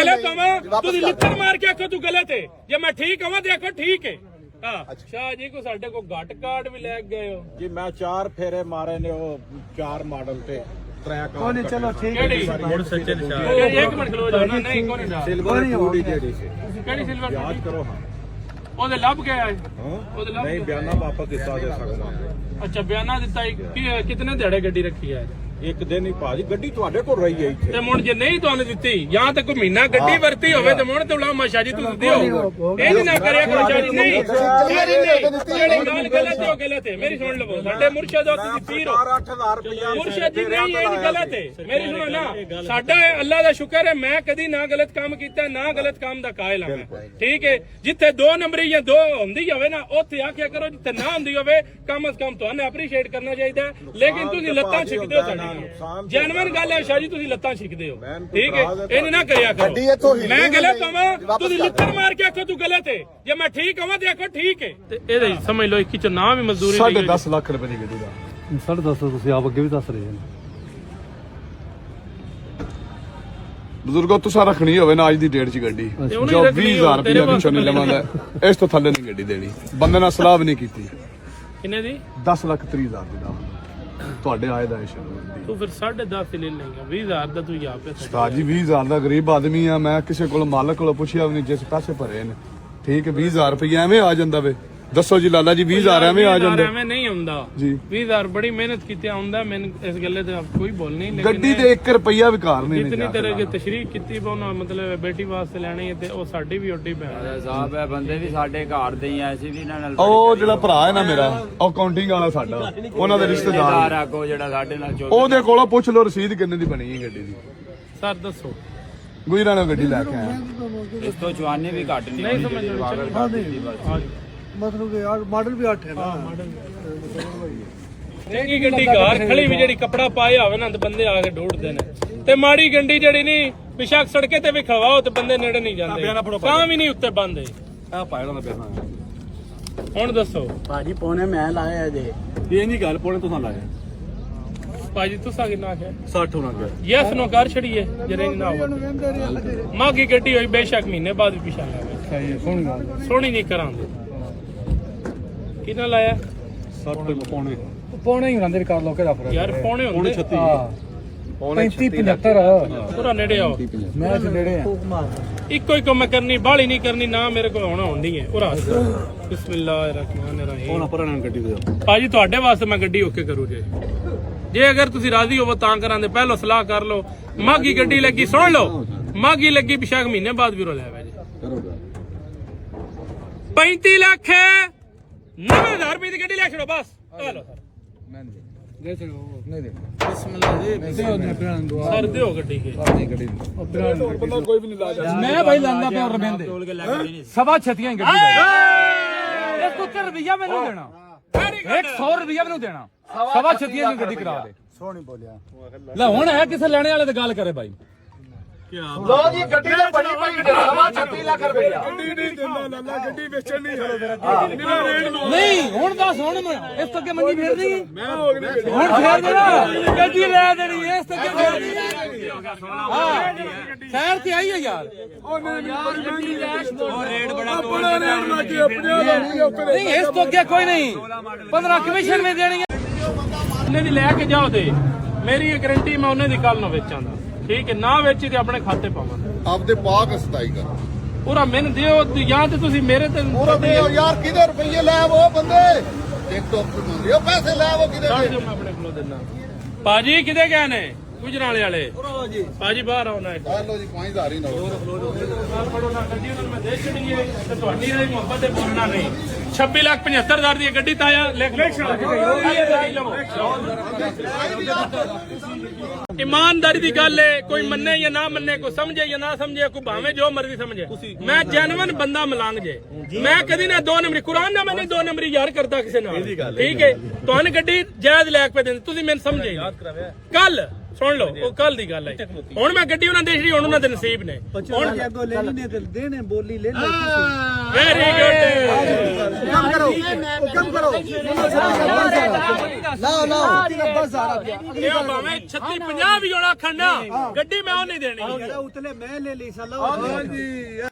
गलत कहां तुसी लित्तर मार के आखो तू गलत है जे मैं ठीक कहां ते आखो ठीक है। शाह जी को साडे को घट कार्ड भी ले गए हो जी। मैं 4 फेरे मारे ने वो 4 मॉडल ते चलो ठीक है। एक मिनट खलो जाओ ना नहीं कोई नहीं सिल्वर टूडी जेडी से केड़ी सिल्वर याद करो। हाँ ओदे लब गया है ओदे लब नहीं बयाना वापस दिता जा सकदा। अच्छा बयाना दिता कितने दिहाड़े गड्डी रखी है एक दिन ही भाजी गड्डी ਤੁਹਾਡੇ ਕੋਲ ਰਹੀ ਹੈ ਇੱਥੇ ਤੇ ਮੁੜ ਜੇ ਨਹੀਂ ਤੁਹਾਨੂੰ ਦਿੱਤੀ ਜਾਂ ਤਾਂ ਕੋਈ ਮਹੀਨਾ ਗੱਡੀ ਵਰਤੀ ਹੋਵੇ ਤੇ ਮੁੜ ਤੇ ਉਲਾ ਮਾਸ਼ਾ ਜੀ ਤੁਸੀਂ ਦਿਓ ਇਹ ਨਹੀਂ ਨਾ ਕਰਿਆ ਕਰੋ ਸ਼ਾਜੀ ਨਹੀਂ ਜਿਹੜੀ ਗੱਲ ਗਲਤ ਹੈ ਉਹ ਗਲਤ ਹੈ ਮੇਰੀ ਸੁਣ ਲਵੋ ਸਾਡੇ ਮੁਰਸ਼ਿਦ ਤੁਸੀਂ ਪੀਰ ਹੋ 8000 ਰੁਪਇਆ ਮੁਰਸ਼ਿਦ ਜੀ ਨਹੀਂ ਇਹ ਨਹੀਂ ਗਲਤ ਹੈ ਮੇਰੀ ਸੁਣੋ ਨਾ ਸਾਡਾ ਅੱਲਾ ਦਾ ਸ਼ੁਕਰ ਹੈ ਮੈਂ ਕਦੀ ਨਾ ਗਲਤ ਕੰਮ ਕੀਤਾ ਨਾ ਗਲਤ ਕੰਮ ਦਾ ਕਾਇਲ ਹਾਂ ਠੀਕ ਹੈ ਜਿੱਥੇ 2 ਨੰਬਰੀ ਜਾਂ 2 ਹੁੰਦੀ ਹੋਵੇ ਨਾ ਉੱਥੇ ਆਖਿਆ ਕਰੋ ਜਿੱਥੇ ਨਾ ਹੁੰਦੀ ਹੋਵੇ ਕਮ ਸੇ ਕਮ ਤੁਹਾਨੂੰ ਐਪਰੀਸ਼ੀਏਟ ਕਰਨਾ ਚਾਹੀਦਾ ਲੇਕਿਨ ਤੁਸੀਂ ਲੱਤਾਂ ਛਿੱਕਦੇ ਹੋ ਸਾਡੀ ਜੈਨੂਇਨ ਗੱਲ ਹੈ ਸ਼ਾਹ ਜੀ ਤੁਸੀਂ ਲੱਤਾਂ ਛਿੱਕਦੇ ਹੋ ਠੀਕ ਹੈ ਇਹ ਨਾ ਕਰਿਆ ਕਰੋ ਮੈਂ ਗਲਤ ਕਹਾਂ ਤੁਸੀਂ ਲਿੱਤਰ ਮਾਰ ਕੇ ਆਖੋ ਤੂੰ ਗਲਤ ਹੈ ਜੇ ਮੈਂ ਠੀਕ ਕਹਾਂ ਤੇ ਆਖੋ ਠੀਕ ਹੈ ਤੇ ਇਹਦੇ ਸਮਝ ਲਓ ਇੱਕ ਚ ਨਾ ਵੀ ਮਜ਼ਦੂਰੀ 10.5 ਲੱਖ ਰੁਪਏ ਦੀ ਗੱਡੀ ਦਾ 10.5 ਤੁਸੀਂ ਆਪ ਅੱਗੇ ਵੀ ਦੱਸ ਰਹੇ ਹੋ ਬਜ਼ੁਰਗੋ ਤੁਸੀਂ ਰੱਖਣੀ ਹੋਵੇ ਨਾ ਅੱਜ ਦੀ ਡੇਟ 'ਚ ਗੱਡੀ ਜੋ 20000 ਰੁਪਏ ਵਿੱਚੋਂ ਨਹੀਂ ਲਵਾਂਗਾ ਇਸ ਤੋਂ ਥੱਲੇ ਨਹੀਂ ਗੱਡੀ ਦੇਣੀ ਬੰਦੇ ਨਾਲ ਸਲਾਹ ਵੀ ਨਹੀਂ ਕੀਤੀ ਕਿੰਨੇ ਦੀ 10,30,000 ਦੀ ਦਾ ਤੁਹਾਡੇ ਆਏ ਦਾ ਇਸ਼ੂ ਤੂੰ ਫਿਰ 10.5 ਲੈ ਲੇਗਾ 20000 ਦਾ ਤੂੰ ਆਪ ਹੈ ਉਸਤਾਦ ਜੀ 20000 ਦਾ ਗਰੀਬ ਆਦਮੀ ਆ ਮੈਂ ਕਿਸੇ ਕੋਲ ਮਾਲਕ ਕੋਲ ਪੁੱਛਿਆ ਵੀ ਨਹੀਂ ਜਿਸ ਪੈਸੇ ਭਰੇ ਨੇ ਠੀਕ ਹੈ 20000 ਰੁਪਏ ਐਵੇਂ ਆ ਜਾਂਦਾ ਵੇ ਦੱਸੋ ਜੀ ਲਾਲਾ ਜੀ 20000 ਐਵੇਂ ਆ ਜਾਂਦਾ ਐਵੇਂ ਨਹੀਂ ਹੁੰਦਾ ਜੀ 20000 ਬੜੀ ਮਿਹਨਤ ਕੀਤੀ ਆਉਂਦਾ ਮੈਨੂੰ ਇਸ ਗੱਲੇ ਤੇ ਕੋਈ ਬੋਲ ਨਹੀਂ ਲੇਕਿਨ ਗੱਡੀ ਤੇ 1 ਰੁਪਿਆ ਵੀ ਕਾਰ ਨਹੀਂ ਜਿਤਨੀ ਤਰ੍ਹਾਂ ਦੀ ਤਸ਼ਰੀਹ ਕੀਤੀ ਬੋਨਾ ਮਤਲਬ ਬੇਟੀ ਵਾਸਤੇ ਲੈਣੀ ਹੈ ਤੇ ਉਹ ਸਾਡੀ ਵੀ ਓਡੀ ਭੈਣ ਸਾਹਿਬ ਹੈ ਬੰਦੇ ਵੀ ਸਾਡੇ ਘਰ ਦੇ ਹੀ ਆ ਅਸੀਂ ਵੀ ਇਹਨਾਂ ਨਾਲ ਉਹ ਜਿਹੜਾ ਭਰਾ ਹੈ ਨਾ ਮੇਰਾ ਉਹ ਕਾਊਂਟਿੰਗ ਵਾਲਾ ਸਾਡਾ ਉਹਨਾਂ ਦੇ ਰਿਸ਼ਤੇਦਾਰ ਆਗੋ ਜਿਹੜਾ ਸਾਡੇ ਨਾਲ ਉਹਦੇ ਕੋਲੋਂ ਪੁੱਛ ਲਓ ਰਸੀਦ ਕਿੰਨੇ ਦੀ ਬਣੀ ਹੈ ਗੱਡੀ ਦੀ ਸਰ ਦੱਸੋ ਗੁਜਰਾਂ ਨੇ ਗੱਡੀ ਲੈ ਕੇ ਆਇਆ ਇਸ ਤੋਂ ਜਵਾਨੀ ਵੀ ਘੱਟ ਨਹੀਂ ਸਮਝ मतलब कि यार मॉडल भी 8 है ना ਮਹਿੰਗੀ ਗੱਡੀ ਘਰ ਖੜੀ ਵੀ ਜਿਹੜੀ ਕਪੜਾ ਪਾਇਆ ਹੋਵੇ ਨਾ ਤੇ ਬੰਦੇ ਆ ਕੇ ਢੂੜਦੇ ਨੇ ਤੇ ਮਾੜੀ ਗੱਡੀ ਜਿਹੜੀ ਨਹੀਂ ਪਿਛਾਕ ਸੜਕੇ ਤੇ ਵੀ ਖਵਾਓ ਤੇ ਬੰਦੇ ਨੇੜੇ ਨਹੀਂ ਜਾਂਦੇ ਤਾਂ ਵੀ ਨਹੀਂ ਉੱਤੇ ਬੰਦੇ ਆ ਪਾਇਲਾ ਦਾ ਪਿਆ ਹੁਣ ਦੱਸੋ ਭਾਜੀ ਪੌਣੇ ਮੈਂ ਲਾਇਆ ਜੇ ਇਹ ਨਹੀਂ ਗੱਲ ਪੋਣੇ ਤੋਂ ਲਾਇਆ ਭਾਜੀ ਤੁਸੀਂ ਕਿੰਨਾ ਆਖਿਆ 60 ਹੋਣਾ ਗਿਆ ਯੈਸ ਨੋ ਕਰ ਛੜੀਏ ਜਰੇ ਨਾ ਹੋਵੇ ਮਾਗੀ ਗੱਡੀ ਹੋਈ ਬੇਸ਼ੱਕ ਮਹੀਨੇ ਬਾਅਦ ਵੀ ਪਿਛਾ ਲਾਵੇ सही है सुन गा ਸੋਹਣੀ ਨਹੀਂ ਕਰਾਂਦੇ ਕਿੰਨਾ ਲਾਇਆ 60 ਪੌਣੇ पौने ही रंदे कर लो के फर्क ਯਾਰ ਪੌਣੇ ਹੁੰਦੇ 35 75 ਪੂਰਾ ਨੇੜੇ ਆਓ मैं तो नेड़े हैं ਇੱਕੋ ਹੀ ਕੰਮ ਕਰਨੀ ਬਾਹਲੀ ਨਹੀਂ ਕਰਨੀ ਨਾ ਮੇਰੇ ਕੋਲ ਹੋਣਾ ਹੁੰਦੀ ਹੈ ਉਰਾ ਬਿਸਮਿਲ੍ਲਾਹਿਰ ਰਹਿਮਾਨਿਰ ਰਹੀਮ ਹੁਣ ਪਰਾਂ ਗੱਡੀ ਦੇ ਭਾਜੀ ਤੁਹਾਡੇ ਵਾਸਤੇ ਮੈਂ ਗੱਡੀ ਓਕੇ ਕਰੂ ਜੇ ਅਗਰ ਤੁਸੀਂ ਰਾਜ਼ੀ ਹੋਵੋ ਤਾਂ ਕਰਾਂਦੇ ਪਹਿਲਾਂ ਸਲਾਹ ਕਰ ਲਓ ਮਾਗੀ ਗੱਡੀ ਲੱਗੀ ਸੁਣ ਲਓ ਮਾਗੀ ਲੱਗੀ ਪਿਛਾਕ ਮਹੀਨੇ ਬਾਅਦ ਵੀ ਰੋ ਲੈ ਵੇ 35 ਲੱਖ 90,000 ਰੁਪਏ ਦੀ ਗੱਡੀ ਲੈ ਛੜੋ ਬਸ ਆ ਲਓ दे चलो नहीं दे ਬਿਸਮਿਲ੍ਲਾਹ ਜੀ ਸਰ ਦਿਓ ਗੱਡੀ ਕੇ ਬੰਦਾ ਕੋਈ ਵੀ ਨਹੀਂ ਲਾ ਜਾ मैं भाई लांदा पे और रमेंदे सवा छतियां गड्डी दा एक कुछ रुपया मैनू देना 100 रुपया मैनू देना सवा छतियां दी गड्डी करा दे सोनी बोलिया ले हुन है किसे लेने वाले ते गल करे भाई ਲੋ ਜੀ ਗੱਡੀ ਤੇ ਬੜੀ ਪਈ ਸਵਾ 36 ਲੱਖ ਰੁਪਇਆ ਗੱਡੀ ਨਹੀਂ ਦਿੰਦਾ ਲਾਲਾ ਗੱਡੀ ਵੇਚਣ ਨਹੀਂ नहीं हुन दस हुन इस तो के मंजी फेर दी मैं हो गई हुन फेर देना गड्डी ले देनी इस तो के फेर दी हां शहर ते आई है यार ਉਹ ਨਹੀਂ ਰੇਟ ਬੜਾ ਬੜਾ ਰੇਟ ਲੱਗੇ ਆਪਣੇ नहीं इस तो के कोई नहीं 15 कमीशन में देनी है ਉਹਨੇ ਦੀ ਲੈ ਕੇ ਜਾਓ ਤੇ ਮੇਰੀ ਗਾਰੰਟੀ ਮੈਂ ਉਹਨੇ ਦੀ ਕੱਲ ਨੂੰ ਵੇਚਾਂਗਾ ਠੀਕ ਹੈ ਨਾ ਵੇਚੀ ਤੇ ਆਪਣੇ ਖਾਤੇ ਪਾਵਾਂ ਆਪਦੇ ਪਾਕ ਸਤਾਈ ਕਰ ਪੂਰਾ ਮੈਨੂੰ ਦਿਓ ਜਾਂ ਤੇ ਤੁਸੀਂ ਮੇਰੇ ਤੇ ਯਾਰ ਕਿਹਦੇ ਰੁਪਏ ਲੈ ਉਹ ਬੰਦੇ ਇੱਕ ਡਾਕਟਰ ਮੰਗਦੇ ਉਹ ਪੈਸੇ ਲੈ ਉਹ ਕਿਹਦੇ ਛੱਡ ਦਿਓ ਮੈਂ ਆਪਣੇ ਕੋਲੋਂ ਦਿੰਦਾ ਭਾਜੀ ਕਿਹਦੇ ਗਏ ਨੇ ਗੁਜਰਾਲੇ ਵਾਲੇ ਭਾਜੀ ਬਾਹਰ ਆਉਣਾ ਹੈ ਲੋ ਜੀ 5000 ਹੀ ਨੋਟ ਫੜੋ ਨਾ ਗੱਡੀ ਉਹਨਾਂ ਮੈਂ ਦੇ ਛੜੀਏ ਤੇ ਤੁਹਾਡੀ ਇਹ ਮੁਹੱਬਤ ਦੇ ਬੋਲਣਾ ਨਹੀਂ 26,75,000 ਦੀ ਗੱਡੀ ਤਾਇਆ ਲਿਖ ਈਮਾਨਦਾਰੀ ਦੀ ਗੱਲ ਹੈ ਕੋਈ ਮੰਨੇ ਜਾਂ ਨਾ ਮੰਨੇ ਕੋਈ ਸਮਝੇ ਜਾਂ ਨਾ ਸਮਝੇ ਕੋਈ ਭਾਵੇਂ ਜੋ ਮਰਜ਼ੀ ਸਮਝੇ ਮੈਂ ਜੈਨੂਇਨ ਬੰਦਾ ਮਲੰਗ ਜੇ ਮੈਂ ਕਦੀ ਨਾ 2 ਨੰਬਰੀ ਕੁਰਾਨ ਨਾ ਮੈਨੇ 2 ਨੰਬਰੀ ਯਾਰ ਕਰਦਾ ਕਿਸੇ ਨਾਲ ਠੀਕ ਹੈ ਤੁਹਾਨੂੰ ਗੱਡੀ ਜਾਇਜ਼ ਲੈ ਕੇ ਦਿੰਦੇ ਤੁਸੀਂ ਮੈਨੂੰ ਸਮਝੇ ਕੱਲ ਸੁਣ ਲਓ ਉਹ ਕੱਲ ਦੀ ਗੱਲ ਹੈ ਹੁਣ ਮੈਂ ਗੱਡੀ ਉਹਨਾਂ ਦੇਖ ਰਹੀ ਹੁਣ ਉਹਨਾਂ ਦੇ ਨਸੀਬ ਨੇ ਹੁਣ ਅੱਗੋਂ ਲੈ ਲਈ ਨੇ ਤੇ ਦੇਣੇ ਬੋਲੀ ਲੈ ਲਈ ਵੈਰੀ ਗੁੱਡ ਕੰਮ ਕਰੋ ਕੰਮ ਕਰੋ ਲਾਓ ਬਸ ਸਾਰਾ ਇਹ ਭਾਵੇਂ 36 50 ਵੀ ਹੋਣਾ ਖੰਡਾ ਗੱਡੀ ਮੈਂ ਉਹ ਨਹੀਂ ਦੇਣੀ ਉਤਲੇ ਮੈਂ ਲੈ ਲਈ ਸਾਲਾ